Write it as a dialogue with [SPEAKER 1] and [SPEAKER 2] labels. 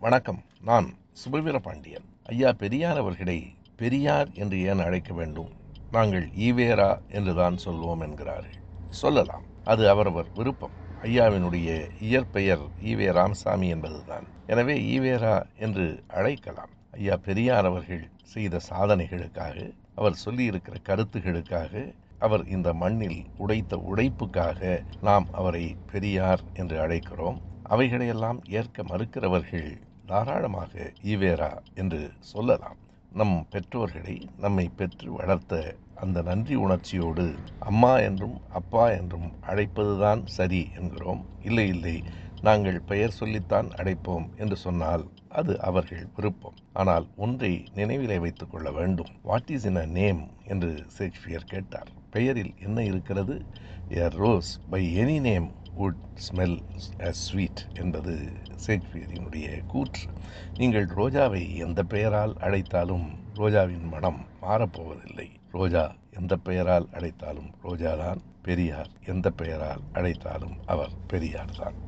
[SPEAKER 1] வணக்கம். நான் சுபவீரபாண்டியன். ஐயா பெரியார் அவர்களை பெரியார் என்று ஏன் அழைக்க வேண்டும்? நாங்கள் ஈவேரா என்றுதான் சொல்வோம் என்கிறார்கள். சொல்லலாம், அது அவரவர் விருப்பம். ஐயாவினுடைய இயற்பெயர் ஈவே ராமசாமி என்பதுதான். எனவே ஈவேரா என்று அழைக்கலாம். ஐயா பெரியார் அவர்கள் செய்த சாதனைகளுக்காக, அவர் சொல்லியிருக்கிற கருத்துகளுக்காக, அவர் இந்த மண்ணில் உடைத்த உழைப்புக்காக நாம் அவரை பெரியார் என்று அழைக்கிறோம். அவைகளையெல்லாம் ஏற்க மறுக்கிறவர்கள் தாராளமாக ஈவேரா என்று சொல்லலாம். நம் பெற்றோர்களை நம்மை பெற்று வளர்த்த அந்த நன்றி உணர்ச்சியோடு அம்மா என்றும் அப்பா என்றும் அழைப்பதுதான் சரி என்கிறோம். இல்லை இல்லை, நாங்கள் பெயர் சொல்லித்தான் அழைப்போம் என்று சொன்னால் அது அவர்கள் விருப்பம். ஆனால் ஒன்றை நினைவிலே வைத்துக் கொள்ள வேண்டும். What is in a name என்று ஷேக்ஸ்பியர் கேட்டார். பெயரில் என்ன இருக்கிறது? A rose by any name would smell as sweet என்பது ஷேக்ஸ்பியரினுடைய கூற்று. நீங்கள் ரோஜாவை எந்த பெயரால் அழைத்தாலும் ரோஜாவின் மனம் மாறப்போவதில்லை. ரோஜா எந்த பெயரால் அழைத்தாலும் ரோஜாதான். பெரியார் எந்த பெயரால் அழைத்தாலும் அவர் பெரியார் தான்.